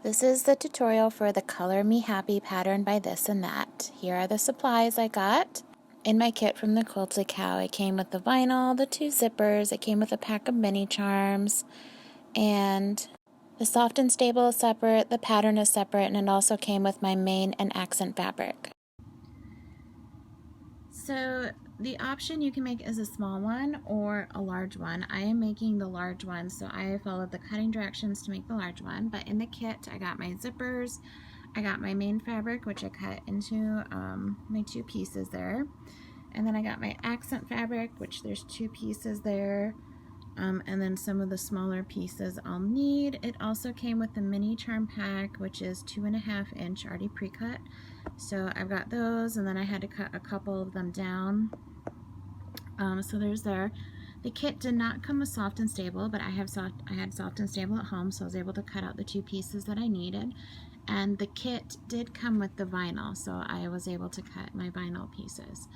This is the tutorial for the Color Me Happy pattern by This and That. Here are the supplies I got. In my kit from the Quilted Cow, it came with the vinyl, the 2 zippers, it came with a pack of mini charms, and the soft and stable is separate, the pattern is separate, and it also came with my main and accent fabric. So the option you can make is a small one or a large one. I am making the large one, so I followed the cutting directions to make the large one. But in the kit, I got my zippers, I got my main fabric, which I cut into my 2 pieces there. And then I got my accent fabric, which there's 2 pieces there. And then some of the smaller pieces I'll need. It also came with the mini charm pack, which is 2.5 inch already pre-cut. So I've got those, and then I had to cut a couple of them down. So there's there. The kit did not come with soft and stable, but I had soft and stable at home, so I was able to cut out the 2 pieces that I needed. And the kit did come with the vinyl, so I was able to cut my vinyl pieces.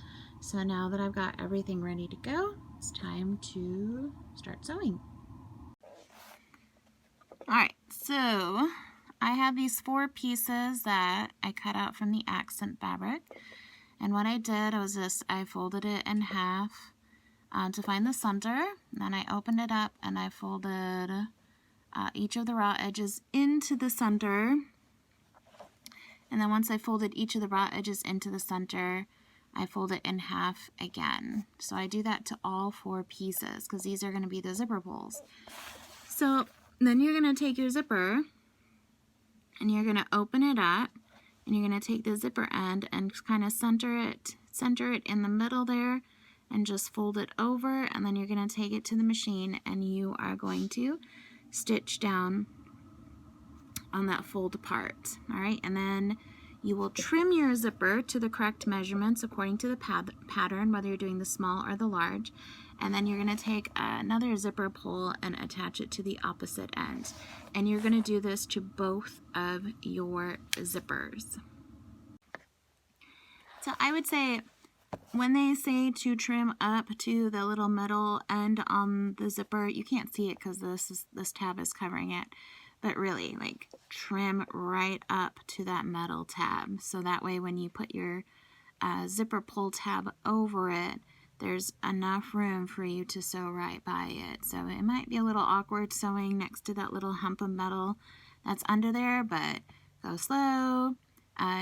So now that I've got everything ready to go, it's time to start sewing. Alright, so I have these 4 pieces that I cut out from the accent fabric. And what I did was I folded it in half to find the center. Then I opened it up and I folded each of the raw edges into the center. And then once I folded each of the raw edges into the center, I fold it in half again. So I do that to all 4 pieces because these are going to be the zipper pulls. So then you're going to take your zipper and you're going to open it up, and you're going to take the zipper end and kind of center it in the middle there and just fold it over, and then you're going to take it to the machine and you are going to stitch down on that fold part. All right, and then you will trim your zipper to the correct measurements according to the pattern, whether you're doing the small or the large. And then you're going to take another zipper pull and attach it to the opposite end. And you're going to do this to both of your zippers. So I would say when they say to trim up to the little middle end on the zipper, you can't see it because this tab is covering it. But really, like, trim right up to that metal tab. So that way when you put your zipper pull tab over it, there's enough room for you to sew right by it. So it might be a little awkward sewing next to that little hump of metal that's under there, but go slow,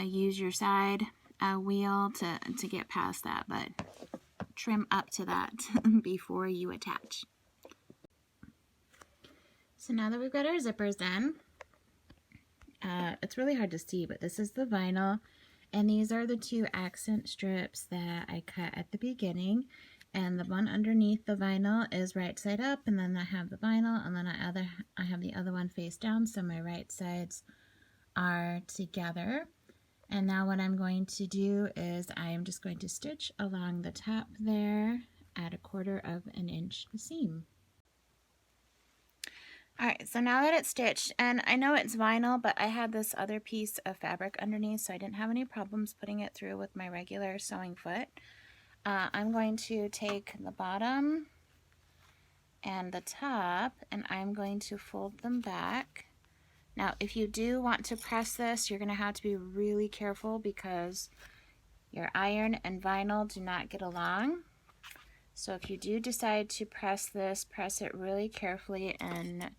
use your side wheel to get past that, but trim up to that before you attach. So now that we've got our zippers in, it's really hard to see, but this is the vinyl, and these are the 2 accent strips that I cut at the beginning. And the one underneath the vinyl is right side up, and then I have the vinyl, and then I have the other one face down, so my right sides are together. And now what I'm going to do is I am just going to stitch along the top there at 1/4 inch seam. Alright, so now that it's stitched, and I know it's vinyl, but I had this other piece of fabric underneath, so I didn't have any problems putting it through with my regular sewing foot. I'm going to take the bottom and the top, and I'm going to fold them back. Now, if you do want to press this, you're going to have to be really careful because your iron and vinyl do not get along. So if you do decide to press this, press it really carefully and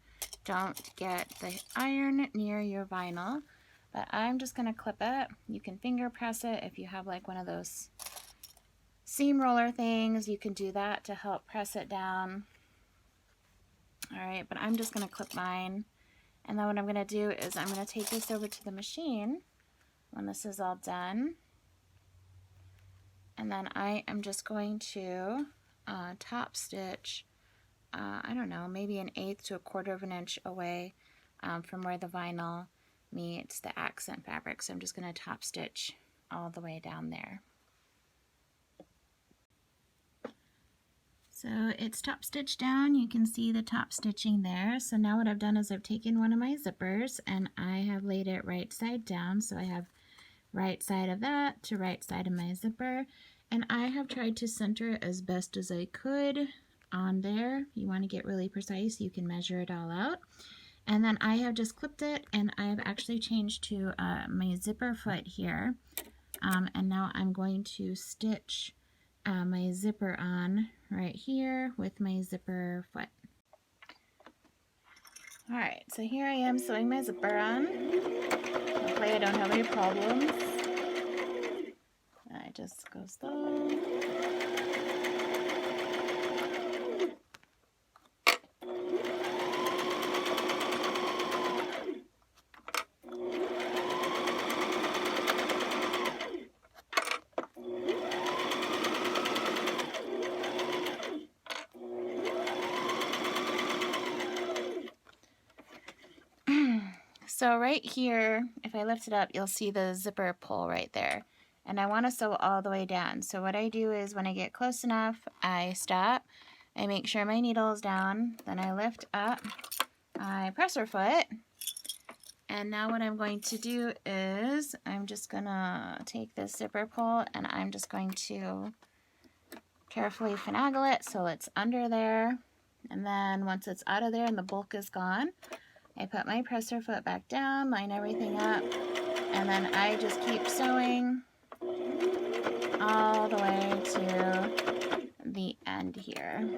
don't get the iron near your vinyl. But I'm just going to clip it. You can finger press it if you have like one of those seam roller things. You can do that to help press it down. Alright, but I'm just going to clip mine. And then what I'm going to do is I'm going to take this over to the machine when this is all done. And then I am just going to top stitch, I don't know, maybe 1/8 to 1/4 inch away from where the vinyl meets the accent fabric. So I'm just going to top stitch all the way down there. So it's top stitched down. You can see the top stitching there. So now what I've done is I've taken one of my zippers and I have laid it right side down. So I have right side of that to right side of my zipper. And I have tried to center it as best as I could on there. You want to get really precise, you can measure it all out. And then I have just clipped it, and I've actually changed to my zipper foot here. And now I'm going to stitch my zipper on right here with my zipper foot. Alright, so here I am sewing my zipper on. Hopefully I don't have any problems. I just go slow. So right here, if I lift it up, you'll see the zipper pull right there. And I want to sew all the way down. So what I do is when I get close enough, I stop. I make sure my needle is down. Then I lift up. I presser foot. And now what I'm going to do is I'm just going to take this zipper pull and I'm just going to carefully finagle it so it's under there. And then once it's out of there and the bulk is gone, I put my presser foot back down, line everything up, and then I just keep sewing all the way to the end here.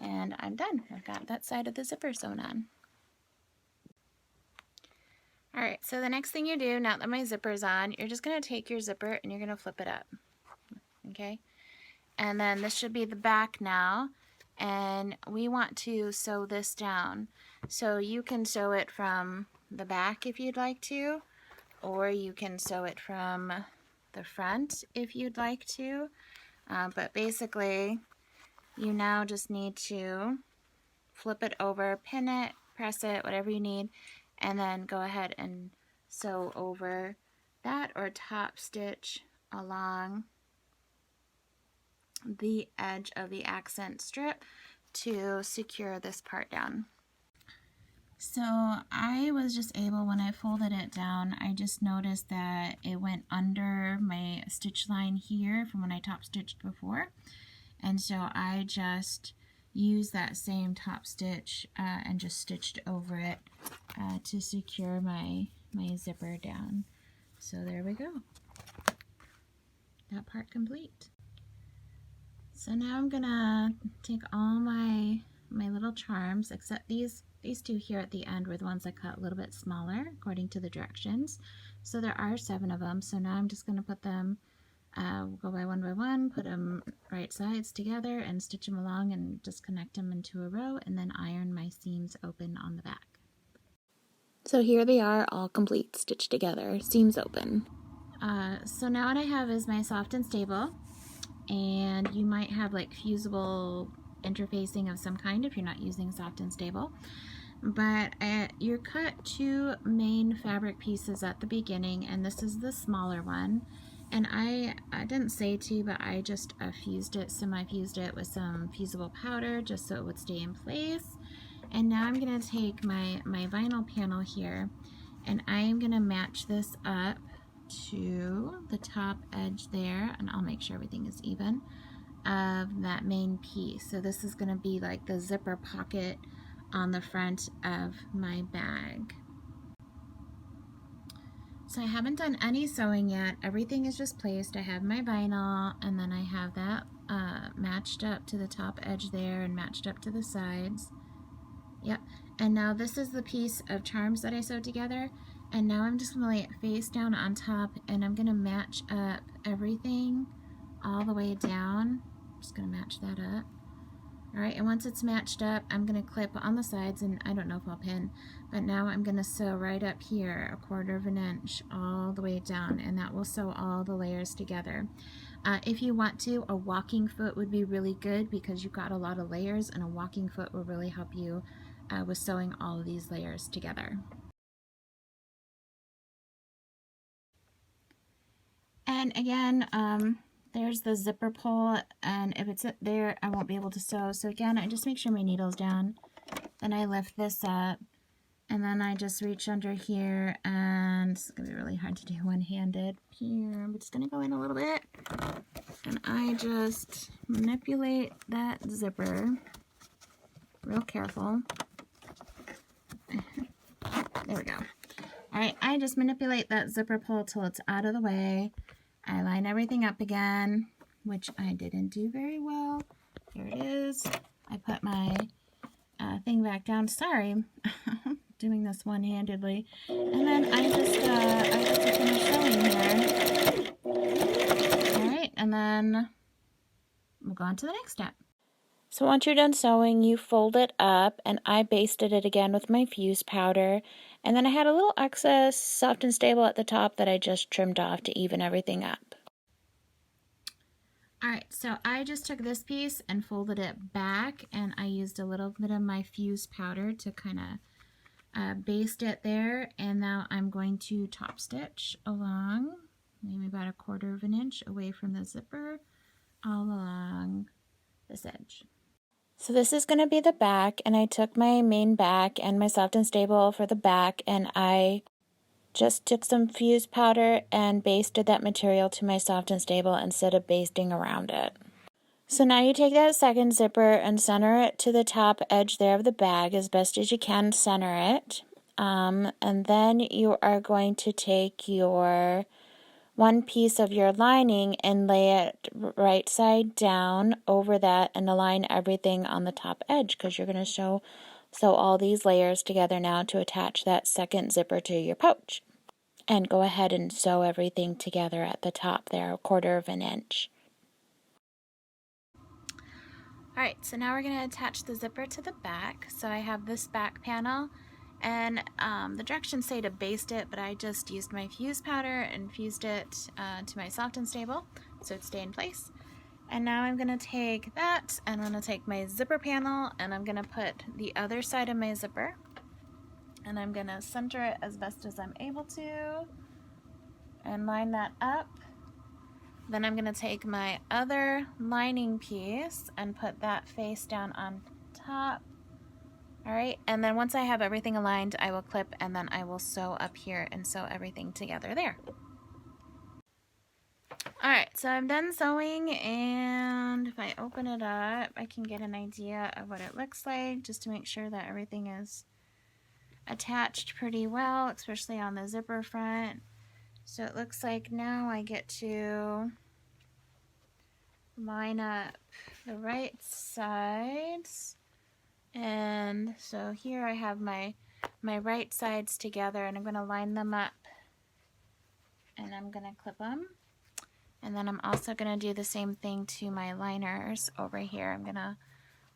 And I'm done. I've got that side of the zipper sewn on. Alright, so the next thing you do, now that my zipper's on, you're just going to take your zipper and you're going to flip it up. Okay? And then this should be the back now. And we want to sew this down. So you can sew it from the back if you'd like to, or you can sew it from the front if you'd like to. But basically, you now just need to flip it over, pin it, press it, whatever you need, and then go ahead and sew over that or top stitch along the edge of the accent strip to secure this part down. So I was just able, when I folded it down, I just noticed that it went under my stitch line here from when I top stitched before. And so I just used that same top stitch and just stitched over it to secure my zipper down. So there we go. That part complete. So now I'm gonna take all my little charms, except these two here at the end were the ones I cut a little bit smaller according to the directions. So there are 7 of them. So now I'm just gonna put them, go by one, put them right sides together and stitch them along and just connect them into a row and then iron my seams open on the back. So here they are all complete, stitched together, seams open. So now what I have is my soft and stable. And you might have like fusible interfacing of some kind if you're not using soft and stable. But you cut 2 main fabric pieces at the beginning, and this is the smaller one. And I didn't say to, but I just fused it, semi-fused it with some fusible powder just so it would stay in place. And now I'm going to take my vinyl panel here, and I am going to match this up to the top edge there, and I'll make sure everything is even, of that main piece. So this is going to be like the zipper pocket on the front of my bag. So I haven't done any sewing yet. Everything is just placed. I have my vinyl, and then I have that matched up to the top edge there and matched up to the sides. Yep. And now this is the piece of charms that I sewed together. And now I'm just going to lay it face down on top, and I'm going to match up everything all the way down. I'm just going to match that up. Alright, and once it's matched up, I'm going to clip on the sides, and I don't know if I'll pin, but now I'm going to sew right up here, 1/4 of an inch, all the way down, and that will sew all the layers together. If you want to, a walking foot would be really good because you've got a lot of layers, and a walking foot will really help you with sewing all of these layers together. And again, there's the zipper pull, and if it's there, I won't be able to sew. So again, I just make sure my needle's down. Then I lift this up, and then I just reach under here, and it's going to be really hard to do one-handed. Here, I'm just going to go in a little bit, and I just manipulate that zipper, real careful. There we go. All right, I just manipulate that zipper pull till it's out of the way. I line everything up again, which I didn't do very well. Here it is. I put my thing back down. Sorry, doing this one-handedly. And then I just finish sewing here. All right, and then we'll go on to the next step. So once you're done sewing, you fold it up, and I basted it again with my fuse powder. And then I had a little excess Soft and Stable at the top that I just trimmed off to even everything up. Alright, so I just took this piece and folded it back, and I used a little bit of my fuse powder to kind of baste it there. And now I'm going to top stitch along, maybe about 1/4 of an inch away from the zipper, all along this edge. So this is going to be the back, and I took my main back and my Soft and Stable for the back, and I just took some fuse powder and basted that material to my Soft and Stable instead of basting around it. So now you take that second zipper and center it to the top edge there of the bag as best as you can. Center it. And then you are going to take your one piece of your lining and lay it right side down over that and align everything on the top edge, because you're going to sew all these layers together now to attach that second zipper to your pouch. And go ahead and sew everything together at the top there, 1/4 of an inch. Alright, so now we're going to attach the zipper to the back. So I have this back panel, and the directions say to baste it, but I just used my fuse powder and fused it to my Soft and Stable so it stay in place. And now I'm going to take that, and I'm going to take my zipper panel, and I'm going to put the other side of my zipper, and I'm going to center it as best as I'm able to and line that up. Then I'm going to take my other lining piece and put that face down on top. Alright, and then once I have everything aligned, I will clip, and then I will sew up here and sew everything together there. Alright, so I'm done sewing, and if I open it up, I can get an idea of what it looks like, just to make sure that everything is attached pretty well, especially on the zipper front. So it looks like now I get to line up the right sides. And so here I have my right sides together, and I'm going to line them up, and I'm going to clip them. And then I'm also going to do the same thing to my liners over here. I'm going to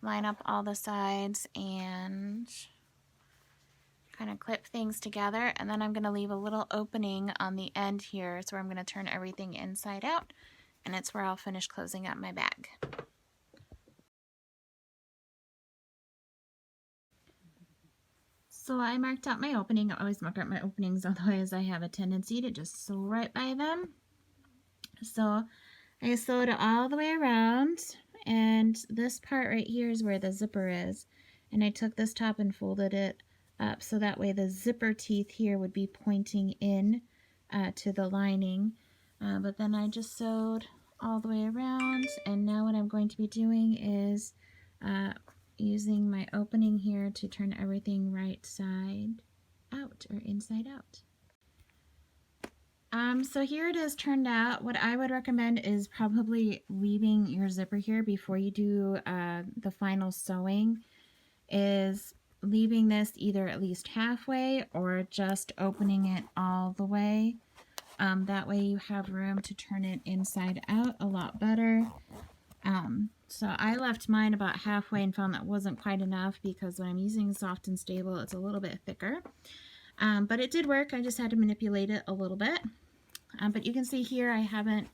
line up all the sides and kind of clip things together, and then I'm going to leave a little opening on the end here. It's where I'm going to turn everything inside out, and it's where I'll finish closing up my bag. So I marked out my opening. I always mark out my openings, otherwise I have a tendency to just sew right by them. So I sewed it all the way around, and this part right here is where the zipper is. And I took this top and folded it up so that way the zipper teeth here would be pointing in to the lining. But then I just sewed all the way around, and now what I'm going to be doing is using my opening here to turn everything right side out, or inside out. So here it is turned out. What I would recommend is probably leaving your zipper here before you do the final sewing, is leaving this either at least halfway or just opening it all the way. That way you have room to turn it inside out a lot better. So I left mine about halfway and found that wasn't quite enough, because when I'm using Soft and Stable, it's a little bit thicker. But it did work. I just had to manipulate it a little bit. But you can see here I haven't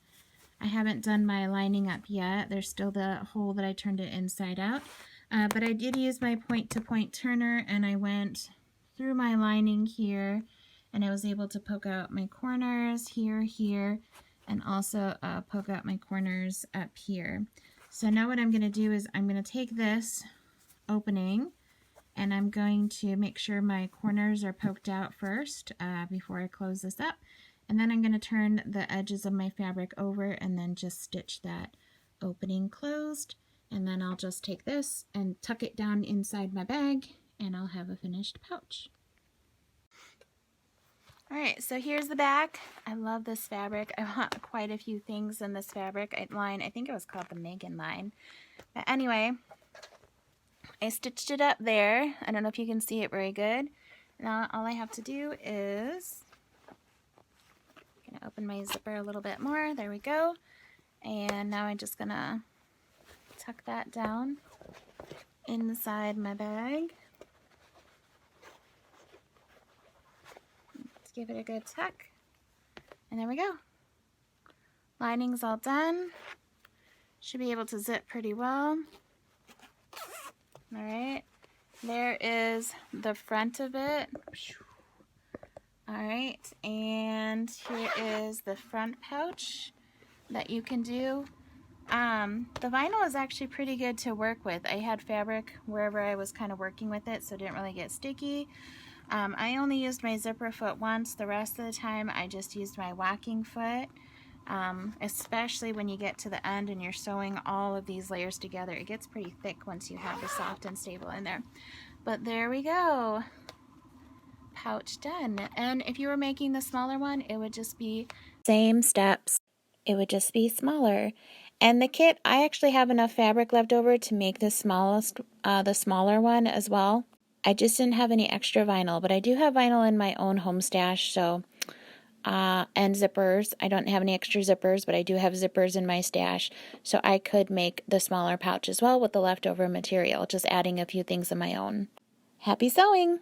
done my lining up yet. There's still the hole that I turned it inside out. But I did use my point-to-point turner, and I went through my lining here, and I was able to poke out my corners here, and also poke out my corners up here. So now what I'm going to do is I'm going to take this opening, and I'm going to make sure my corners are poked out first before I close this up. And then I'm going to turn the edges of my fabric over and then just stitch that opening closed. And then I'll just take this and tuck it down inside my bag, and I'll have a finished pouch. Alright, so here's the back. I love this fabric. I want quite a few things in this fabric line. I think it was called the Megan line. But anyway, I stitched it up there. I don't know if you can see it very good. Now all I have to do is, I'm gonna open my zipper a little bit more. There we go. And now I'm just gonna tuck that down inside my bag. Let's give it a good tuck. And there we go. Lining's all done. Should be able to zip pretty well. Alright, there is the front of it. Alright, and here is the front pouch that you can do. The vinyl is actually pretty good to work with. I had fabric wherever I was kind of working with it, so it didn't really get sticky. I only used my zipper foot once. The rest of the time I just used my whacking foot. Especially when you get to the end and you're sewing all of these layers together. It gets pretty thick once you have the soft and stable in there. But there we go. Pouch done. And if you were making the smaller one, it would just be same steps. It would just be smaller. And the kit, I actually have enough fabric left over to make the smaller one as well. I just didn't have any extra vinyl, but I do have vinyl in my own home stash, so and zippers. I don't have any extra zippers, but I do have zippers in my stash, so I could make the smaller pouch as well with the leftover material, just adding a few things of my own. Happy sewing!